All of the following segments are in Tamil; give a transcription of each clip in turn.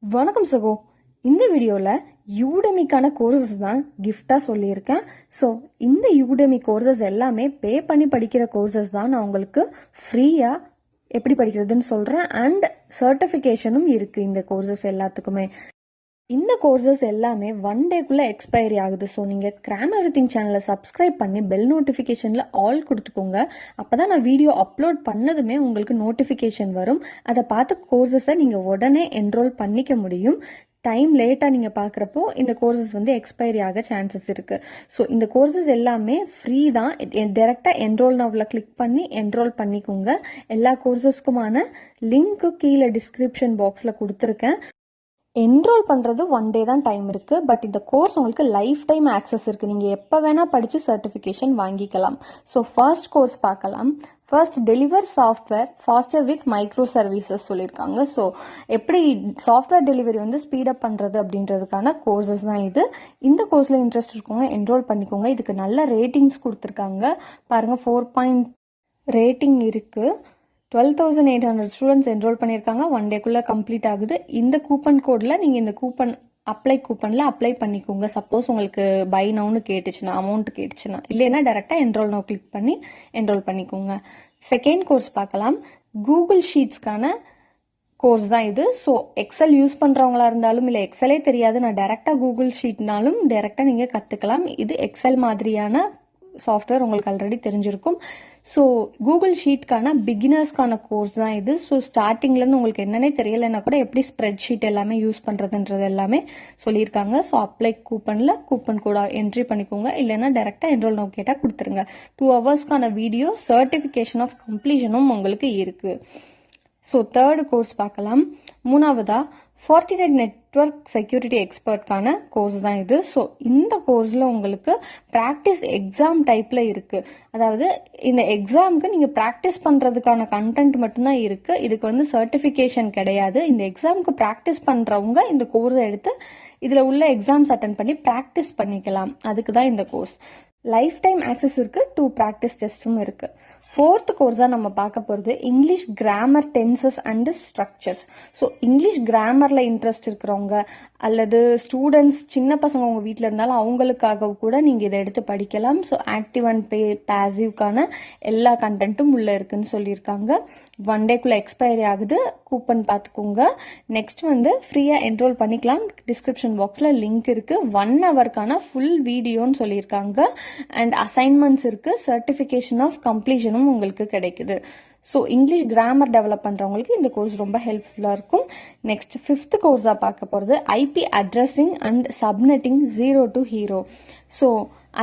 வணக்கம் சகோ. இந்த வீடியோவில் யூடெமிக்கான கோர்சஸ் தான் கிஃப்டாக சொல்லியிருக்கேன். ஸோ இந்த யூடெமி கோர்சஸ் எல்லாமே பே பண்ணி படிக்கிற கோர்சஸ் தான். நான் உங்களுக்கு ஃப்ரீயாக எப்படி படிக்கிறதுன்னு சொல்கிறேன். அண்ட் சர்டிஃபிகேஷனும் இருக்குது இந்த கோர்சஸ் எல்லாத்துக்குமே. இந்த கோர்சஸ் எல்லாமே 1 டேக்குள்ளே எக்ஸ்பைரி ஆகுது. ஸோ நீங்கள் கிராம் எவ்ரிதிங் சேனலை சப்ஸ்கிரைப் பண்ணி பெல் நோட்டிஃபிகேஷனில் ஆல் கொடுத்துக்கோங்க. அப்போ தான் நான் வீடியோ அப்லோட் பண்ணதுமே உங்களுக்கு நோட்டிஃபிகேஷன் வரும். அதை பார்த்து கோர்சஸை நீங்கள் உடனே என்ரோல் பண்ணிக்க முடியும். டைம் லேட்டாக நீங்கள் பார்க்குறப்போ இந்த கோர்சஸ் வந்து எக்ஸ்பைரி ஆக சான்சஸ் இருக்குது. ஸோ இந்த கோர்சஸ் எல்லாமே ஃப்ரீ தான். டேரெக்டாக என்ரோல் நவ்வில் கிளிக் பண்ணி என்ரோல் பண்ணிக்கோங்க. எல்லா கோர்சஸ்க்குமான லிங்க்கு கீழே டிஸ்கிரிப்ஷன் பாக்ஸில் கொடுத்துருக்கேன். என்ரோல் பண்ணுறது 1 டே தான் டைம் இருக்குது. பட் இந்த கோர்ஸ் உங்களுக்கு லைஃப் டைம் ஆக்சஸ் இருக்குது. நீங்கள் எப்போ வேணால் படித்து சர்டிஃபிகேஷன் வாங்கிக்கலாம். ஸோ ஃபர்ஸ்ட் கோர்ஸ் பார்க்கலாம். First deliver software faster with microservices சொல்லியிருக்காங்க. ஸோ எப்படி சாஃப்ட்வேர் டெலிவரி வந்து ஸ்பீடப் பண்ணுறது அப்படின்றதுக்கான கோர்சஸ் தான் இது. இந்த கோர்ஸில் இன்ட்ரெஸ்ட் இருக்கவங்க என்ரோல் பண்ணிக்கோங்க. இதுக்கு நல்ல ரேட்டிங்ஸ் கொடுத்துருக்காங்க. பாருங்கள், 4 ரேட்டிங் இருக்குது. 12,800 ஸ்டூடெண்ட்ஸ் என்ரோல் பண்ணியிருக்காங்க. 1 டேக்குள்ளே கம்ப்ளீட் ஆகுது. இந்த கூப்பன் கோடில் நீங்கள் இந்த கூப்பனில் அப்ளை பண்ணிக்கோங்க. சப்போஸ் உங்களுக்கு பை நவுன்னு கேட்டுச்சுன்னா, அமௌண்ட் கேட்டுச்சுன்னா, இல்லைன்னா டேரெக்டாக என்ரோல் நவ் கிளிக் பண்ணி என்ரோல் பண்ணிக்கோங்க. செகண்ட் கோர்ஸ் பார்க்கலாம். கூகுள் ஷீட்ஸ்க்கான கோர்ஸ் தான் இது. ஸோ எக்ஸல் யூஸ் பண்ணுறவங்களா இருந்தாலும், இல்லை எக்ஸலே தெரியாது, நான் டேரெக்டாக கூகுள் ஷீட்னாலும் டேரெக்டாக நீங்கள் கற்றுக்கலாம். இது எக்ஸல் மாதிரியான சாஃப்ட்வேர் உங்களுக்கு ஆல்ரெடி தெரிஞ்சிருக்கும். ஸோ கூகுள் ஷீட்கான பிகினர்ஸ்க்கான கோர்ஸ் தான் இது. ஸோ ஸ்டார்டிங்லேருந்து உங்களுக்கு என்னன்னே தெரியலைன்னா கூட எப்படி ஸ்ப்ரெட் ஷீட் எல்லாமே யூஸ் பண்ணுறதுன்றது எல்லாமே சொல்லியிருக்காங்க. ஸோ அப்ளை கூப்பன் கூட என்ட்ரி பண்ணிக்கோங்க. இல்லைன்னா டேரெக்டாக என்ரோல் நவ் கேட்டால் கொடுத்துருங்க. 2 ஹவர்ஸ்க்கான வீடியோ சர்டிஃபிகேஷன் ஆஃப் கம்ப்ளீஷனும் உங்களுக்கு இருக்குது. ஸோ தேர்டு கோர்ஸ் பார்க்கலாம். மூணாவதா Fortinet நெட்வொர்க் செக்யூரிட்டி எக்ஸ்பர்ட்கான கோர்ஸ் தான் இது. ஸோ இந்த கோர்ஸில் உங்களுக்கு ப்ராக்டிஸ் எக்ஸாம் டைப்பில் இருக்குது. அதாவது இந்த எக்ஸாமுக்கு நீங்கள் ப்ராக்டிஸ் பண்ணுறதுக்கான கண்டென்ட் மட்டும்தான் இருக்குது. இதுக்கு வந்து சர்டிஃபிகேஷன் கிடையாது. இந்த எக்ஸாமுக்கு ப்ராக்டிஸ் பண்ணுறவங்க இந்த கோர்ஸை எடுத்து இதில் உள்ள எக்ஸாம்ஸ் அட்டன் பண்ணி ப்ராக்டிஸ் பண்ணிக்கலாம். அதுக்கு தான் இந்த கோர்ஸ். லைஃப் டைம் ஆக்சஸ் இருக்குது. 2 ப்ராக்டிஸ் டெஸ்ட்டும் இருக்குது. ஃபோர்த் கோர்ஸாக நம்ம பார்க்க போகிறது English grammar, tenses and structures. So English கிராமரில் இன்ட்ரெஸ்ட் இருக்கிறவங்க அல்லது ஸ்டூடெண்ட்ஸ், சின்ன பசங்க உங்கள் வீட்டில் இருந்தாலும் அவங்களுக்காக கூட நீங்கள் இதை எடுத்து படிக்கலாம். ஸோ ஆக்டிவ் அண்ட் பேசிவ்க்கான எல்லா கண்டென்ட்டும் உள்ளே இருக்குன்னு சொல்லியிருக்காங்க. 1 டேக்குள்ளே எக்ஸ்பைரி ஆகுது. கூப்பன் பார்த்துக்கோங்க. நெக்ஸ்ட் வந்து ஃப்ரீயாக என்ரோல் பண்ணிக்கலாம். டிஸ்கிரிப்ஷன் பாக்ஸில் லிங்க் இருக்குது. 1 ஹவருக்கான ஃபுல் வீடியோன்னு சொல்லியிருக்காங்க. அண்ட் அசைன்மெண்ட்ஸ் இருக்குது. சர்டிஃபிகேஷன் ஆஃப் கம்ப்ளீஷனும் உங்களுக்கு கிடைக்குது. ஸோ இங்கிலீஷ் கிராமர் டெவலப் பண்ணுறவங்களுக்கு இந்த கோர்ஸ் ரொம்ப ஹெல்ப்ஃபுல்லாக இருக்கும். நெக்ஸ்ட் 5th கோர்ஸாக பார்க்க போகிறது IP addressing and subnetting 0 to hero. So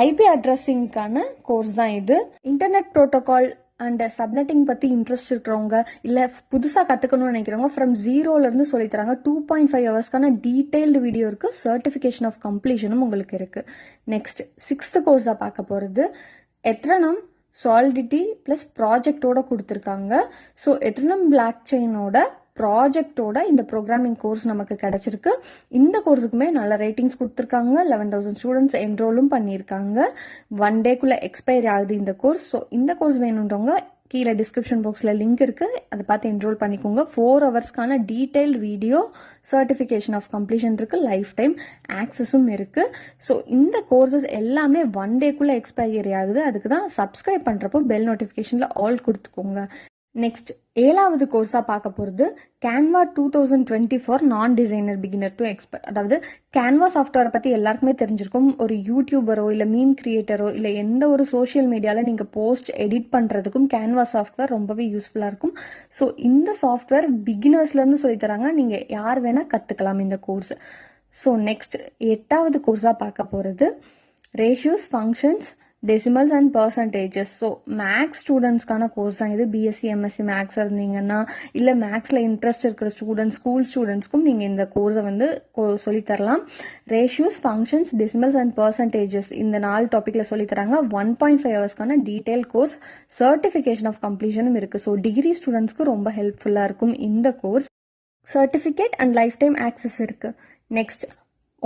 IP அட்ரஸிங்கான கோர்ஸ் தான் இது. இன்டர்நெட் ப்ரோட்டோகால் அண்ட் சப்நெட்டிங் பற்றி இன்ட்ரெஸ்ட் இருக்கிறவங்க, இல்லை புதுசாக கற்றுக்கணும்னு நினைக்கிறவங்க ஃப்ரம் 0லேருந்து சொல்லித்தராங்க. 2.5 ஹவர்ஸ்க்கான டீட்டெயில்டு வீடியோ இருக்குது. சர்டிஃபிகேஷன் ஆஃப் கம்ப்ளீஷனும் உங்களுக்கு இருக்குது. நெக்ஸ்ட் 6th கோர்ஸாக பார்க்க போகிறது எத்ரனம் சாலிடிட்டி ப்ளஸ் ப்ராஜெக்டோட கொடுத்துருக்காங்க. ஸோ எத்ரனம் பிளாக் செயினோட ப்ராஜெக்டோட இந்த ப்ரோக்ராமிங் கோர்ஸ் நமக்கு கிடைச்சிருக்கு. இந்த கோர்ஸுக்குமே நல்ல ரேட்டிங்ஸ் கொடுத்துருக்காங்க. 11,000 ஸ்டூடெண்ட்ஸ் என்ரோலும் பண்ணியிருக்காங்க. 1 டேக்குள்ளே எக்ஸ்பைரி ஆகுது இந்த கோர்ஸ். ஸோ இந்த கோர்ஸ் வேணுன்றவங்க கீழே டிஸ்கிரிப்ஷன் பாக்ஸில் லிங்க் இருக்குது, அதை பார்த்து என்ரோல் பண்ணிக்கோங்க. 4 ஹவர்ஸ்க்கான detail video, certification of completion இருக்குது, லைஃப் டைம் ஆக்சஸும் இருக்குது. ஸோ இந்த கோர்சஸ் எல்லாமே 1 டேக்குள்ளே எக்ஸ்பைரி ஆகுது. அதுக்கு தான் சப்ஸ்கிரைப் பண்ணுறப்போ பெல் நோட்டிஃபிகேஷனில் ஆல் கொடுத்துக்கோங்க. நெக்ஸ்ட் 7வது கோர்ஸாக பார்க்க போகிறது கேன்வா 2024 நான் டிசைனர் பிகினர் டு எக்ஸ்பர்ட். அதாவது கேன்வா சாஃப்ட்வேரை பற்றி எல்லாருக்குமே தெரிஞ்சிருக்கும். ஒரு யூடியூபரோ இல்லை மீம் கிரியேட்டரோ இல்லை எந்த ஒரு சோஷியல் மீடியாவில் நீங்கள் போஸ்ட் எடிட் பண்ணுறதுக்கும் கேன்வா சாஃப்ட்வேர் ரொம்பவே யூஸ்ஃபுல்லாக இருக்கும். ஸோ இந்த சாஃப்ட்வேர் பிகினர்ஸ்லேருந்து சொல்லித்தராங்க. நீங்கள் யார் வேணால் கற்றுக்கலாம் இந்த கோர்ஸ். ஸோ நெக்ஸ்ட் 8வது கோர்ஸாக பார்க்க போகிறது ratios, functions, decimals and percentages. So maths ஸ்டூடெண்ட்ஸ்க்கான கோர்ஸ் தான் இது. பிஎஸ்சி எம்எஸ்சி மேக்ஸ் இருந்தீங்கன்னா, இல்லை மேக்ஸில் இன்ட்ரெஸ்ட் இருக்கிற ஸ்டூடெண்ட்ஸ், ஸ்கூல் ஸ்டூடெண்ட்ஸ்க்கும் நீங்கள் இந்த கோர்ஸை வந்து சொல்லித்தரலாம். Ratios, functions, decimals and percentages இந்த 4 டாப்பிக்கில் சொல்லித்தராங்க. 1.5 ஹவர்ஸ்க்கான டீட்டெயில் கோர்ஸ், சர்டிஃபிகேஷன் ஆஃப் கம்ப்ளீஷனும் இருக்குது. ஸோ டிகிரி ஸ்டூடெண்ட்ஸ்க்கு ரொம்ப ஹெல்ப்ஃபுல்லாக இருக்கும் இந்த course. Certificate and lifetime access இருக்குது. நெக்ஸ்ட்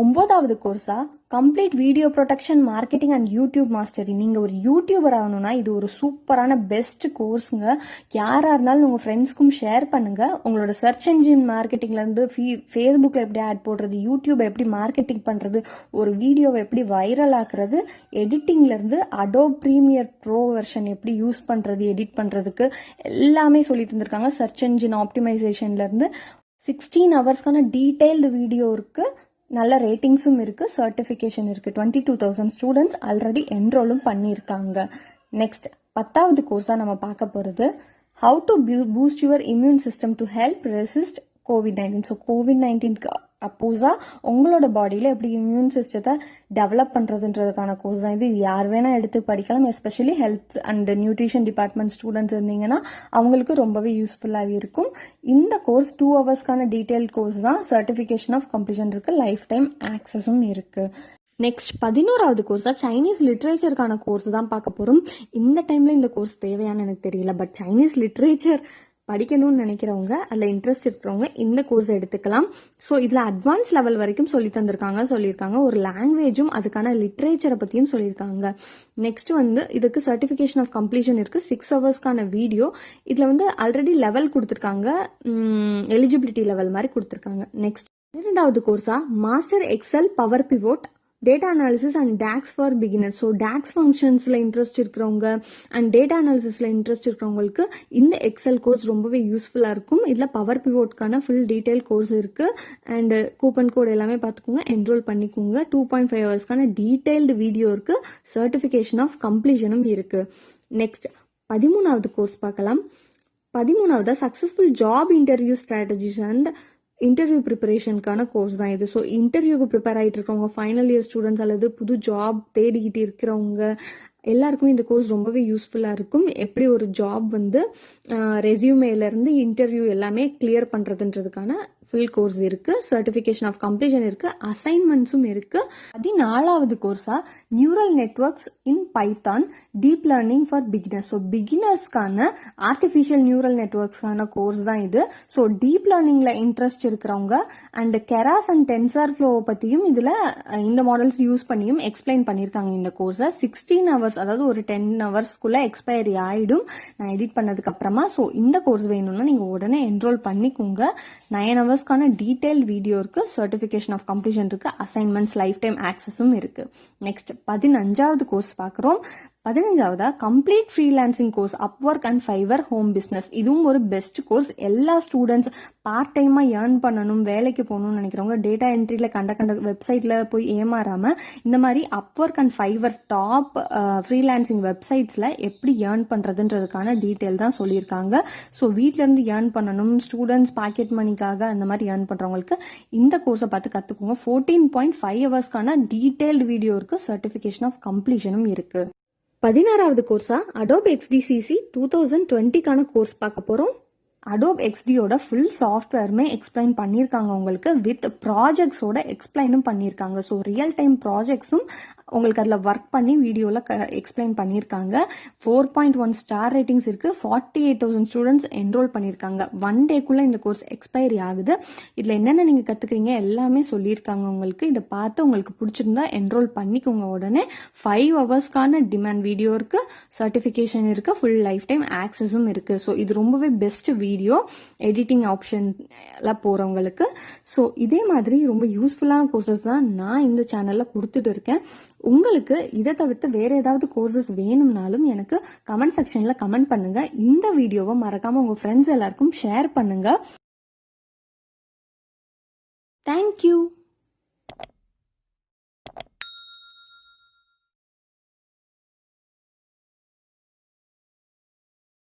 9வது கோர்ஸா complete video production marketing and YouTube mastery. நீங்கள் ஒரு யூடியூபர் ஆகணும்னா இது ஒரு சூப்பரான பெஸ்ட் கோர்ஸுங்க. யாராக இருந்தாலும் உங்கள் ஃப்ரெண்ட்ஸ்க்கும் ஷேர் பண்ணுங்கள். உங்களோட சர்ச் என்ஜின் மார்க்கெட்டிங்லேருந்து ஃபேஸ்புக்கில் எப்படி ஆட் போடுறது, யூடியூப் எப்படி மார்க்கெட்டிங் பண்ணுறது, ஒரு வீடியோவை எப்படி வைரல் ஆக்குறது, எடிட்டிங்லேருந்து அடோப் ப்ரீமியர் ப்ரோ வெர்ஷன் எப்படி யூஸ் பண்ணுறது, எடிட் பண்ணுறதுக்கு எல்லாமே சொல்லி தந்திருக்காங்க. சர்ச் என்ஜின் ஆப்டிமைசேஷன்லேருந்து 16 ஹவர்ஸ்க்கான டீட்டெயில்டு வீடியோ இருக்குது. நல்ல ரேட்டிங்ஸும் இருக்குது, சர்டிஃபிகேஷன் இருக்குது. 22,000 ஸ்டூடெண்ட்ஸ் ஆல்ரெடி என்ரோலும் பண்ணியிருக்காங்க. நெக்ஸ்ட் 10வது கோர்ஸாக நம்ம பார்க்க போகிறது how to boost your immune system to help resist COVID-19. So COVID-19க்கு அப்போஸாக உங்களோட பாடியில் எப்படி இம்யூன் சிஸ்டத்தை டெவலப் பண்ணுறதுன்றதுக்கான கோர்ஸ் தான் இது. யார் வேணால் எடுத்து படிக்கலாம். Especially health and nutrition department students இருந்தீங்கன்னா அவங்களுக்கு ரொம்பவே யூஸ்ஃபுல்லாக இருக்கும். இந்த கோர்ஸ் 2 ஹவர்ஸ்க்கான டீட்டெயில் கோர்ஸ் தான். சர்டிஃபிகேஷன் ஆஃப் கம்ப்ளீஷன் இருக்குது, லைஃப் டைம் ஆக்சஸும் இருக்குது. நெக்ஸ்ட் 11வது கோர்ஸாக சைனீஸ் லிட்ரேச்சருக்கான கோர்ஸ் தான் பார்க்க போகிறோம். இந்த டைமில் இந்த கோர்ஸ் தேவையானு எனக்கு தெரியல, பட் சைனீஸ் லிட்ரேச்சர் படிக்கணும்னு நினைக்கிறவங்க, அதில் இன்ட்ரெஸ்ட் இருக்கிறவங்க இந்த கோர்ஸ் எடுத்துக்கலாம். ஸோ இதில் அட்வான்ஸ் லெவல் வரைக்கும் சொல்லியிருக்காங்க. ஒரு லாங்குவேஜும் அதுக்கான லிட்ரேச்சரை பற்றியும் சொல்லியிருக்காங்க. நெக்ஸ்ட் இதுக்கு சர்டிஃபிகேஷன் ஆஃப் கம்ப்ளீஷன் இருக்குது. 6 ஹவர்ஸ்க்கான வீடியோ. இதில் ஆல்ரெடி லெவல் கொடுத்துருக்காங்க, எலிஜிபிலிட்டி லெவல் மாதிரி கொடுத்துருக்காங்க. நெக்ஸ்ட் 12வது கோர்ஸாக master Excel power pivot data analysis and DAX for beginners. So DAX ஃபங்க்ஷன்ஸில் இன்ட்ரெஸ்ட் இருக்கிறவங்க அண்ட் டேட்டா அனாலிசிஸில் இன்ட்ரெஸ்ட் இருக்கிறவங்களுக்கு இந்த எக்ஸல் கோர்ஸ் ரொம்பவே யூஸ்ஃபுல்லாக இருக்கும். இதில் பவர் பிவோட்கான ஃபுல் டீட்டெயில் கோர்ஸ் இருக்குது. அண்ட் கூப்பன் கோட் எல்லாமே பார்த்துக்கோங்க, என்ரோல் பண்ணிக்கோங்க. 2.5 ஹவர்ஸ்க்கான டீட்டெயில்டு வீடியோ இருக்குது. சர்டிஃபிகேஷன் ஆஃப் கம்ப்ளீஷனும் இருக்குது. நெக்ஸ்ட் 13வது கோர்ஸ் பார்க்கலாம். 13வது successful job interview strategies and interview ப்ரிப்பரேஷனுக்கான கோர்ஸ் தான் இது. ஸோ இன்டர்வியூக்கு ப்ரிப்பேர் ஆகிட்டு இருக்கவங்க, ஃபைனல் இயர் ஸ்டூடெண்ட்ஸ் அல்லது புது ஜாப் தேடிக்கிட்டு இருக்கிறவங்க எல்லாருக்குமே இந்த கோர்ஸ் ரொம்பவே யூஸ்ஃபுல்லாக இருக்கும். எப்படி ஒரு ஜாப் ரெஸ்யூமேலேருந்து இன்டர்வியூ எல்லாமே கிளியர் பண்ணுறதுன்றதுக்கான ஃபுல் கோர்ஸ் இருக்குது. சர்டிஃபிகேஷன் ஆஃப் கம்ப்ளீஷன் இருக்குது, அசைன்மெண்ட்ஸும் இருக்குது. 14வது கோர்ஸாக neural networks in Python deep learning for beginners. So பிகினர்ஸ்க்கான ஆர்டிஃபிஷியல் நியூரல் நெட்ஒர்க்ஸ்க்கான கோர்ஸ் தான் இது. ஸோ டீப் லேர்னிங்கில் இன்ட்ரெஸ்ட் இருக்கிறவங்க அண்ட் கெராஸ் அண்ட் டென்சர் ஃப்ளோவை பற்றியும் இதில் இந்த மாடல்ஸ் யூஸ் பண்ணியும் எக்ஸ்பிளைன் பண்ணியிருக்காங்க இந்த கோர்ஸை. 16 ஹவர்ஸ், அதாவது ஒரு 10 ஹவர்ஸ்க்குள்ளே எக்ஸ்பைரி ஆகிடும் நான் எடிட் பண்ணதுக்கு அப்புறமா. ஸோ இந்த கோர்ஸ் வேணும்னா நீங்கள் உடனே என்ரோல் பண்ணிக்கோங்க. 9 ஹவர்ஸ் டீடைல் வீடியோ இருக்கு, சர்டிஃபிகேஷன் ஆஃப் கம்ப்ளீஷன் இருக்கு, அசைன்மெண்ட்ஸ், லைஃப் டைம் ஆக்சஸும் இருக்கு. நெக்ஸ்ட் 15வது கோர்ஸ் பார்க்குறோம். 15வது complete freelancing course Upwork and Fiverr home business. இதுவும் ஒரு பெஸ்ட் கோர்ஸ். எல்லா ஸ்டூடெண்ட்ஸ் பார்ட் டைமாக ஏர்ன் பண்ணணும், வேலைக்கு போகணும்னு நினைக்கிறவங்க, டேட்டா என்ட்ரியில் கண்ட வெப்சைட்டில் போய் ஏமாறாமல் இந்த மாதிரி Upwork and Fiverr top freelancing வெப்சைட்ஸில் எப்படி ஏர்ன் பண்ணுறதுன்றதுக்கான டீட்டெயில் தான் சொல்லியிருக்காங்க. ஸோ வீட்டிலேருந்து ஏர்ன் பண்ணணும், ஸ்டூடெண்ட்ஸ் பாக்கெட் மணிக்காக அந்த மாதிரி ஏர்ன் பண்ணுறவங்களுக்கு இந்த கோர்ஸை பார்த்து கற்றுக்கோங்க. 14.5 ஹவர்ஸ்க்கான டீட்டெயில்டு வீடியோ இருக்குது, சர்டிஃபிகேஷன் ஆஃப் கம்ப்ளீஷனும் இருக்குது. 16வது கோர்ஸாக அடோப் XDCC 2020க்கான கோர்ஸ் பார்க்க போகிறோம். அடோப் XDயோட ஃபுல் சாஃப்ட்வேருமே எக்ஸ்பிளைன் பண்ணியிருக்காங்க உங்களுக்கு, வித் ப்ராஜெக்ட்ஸோட எக்ஸ்பிளைனும் பண்ணியிருக்காங்க. ஸோ ரியல் டைம் ப்ராஜெக்ட்ஸும் உங்களுக்கு அதில் ஒர்க் பண்ணி வீடியோவில் எக்ஸ்பிளைன் பண்ணியிருக்காங்க. 4.1 ஸ்டார் ரேட்டிங்ஸ் இருக்குது. 48,000 ஸ்டூடெண்ட்ஸ் என்ரோல் பண்ணியிருக்காங்க. 1 டேக்குள்ளே இந்த கோர்ஸ் எக்ஸ்பைரி ஆகுது. இதில் என்னென்ன நீங்கள் கற்றுக்குறீங்க எல்லாமே சொல்லியிருக்காங்க உங்களுக்கு. இதை பார்த்து உங்களுக்கு பிடிச்சிருந்தா என்ரோல் பண்ணிக்கோங்க உடனே. 5 ஹவர்ஸ்க்கான டிமாண்ட் வீடியோ இருக்குது, சர்டிஃபிகேஷன் இருக்குது, ஃபுல் லைஃப் டைம் ஆக்சஸும் இருக்குது. ஸோ இது ரொம்பவே பெஸ்ட் வீடியோ எடிட்டிங் ஆப்ஷன் எல்லாம் போகிறவங்களுக்கு. ஸோ இதே மாதிரி ரொம்ப யூஸ்ஃபுல்லான கோர்சஸ் தான் நான் இந்த சேனலில் கொடுத்துட்டு இருக்கேன். உங்களுக்கு இதை தவிர்த்து வேற ஏதாவது கோர்சஸ் வேணும்னாலும் எனக்கு கமெண்ட் செக்ஷன்ல கமெண்ட் பண்ணுங்க. இந்த வீடியோவை மறக்காம உங்க ஃப்ரெண்ட்ஸ் எல்லாருக்கும் ஷேர் பண்ணுங்க. தேங்க்யூ.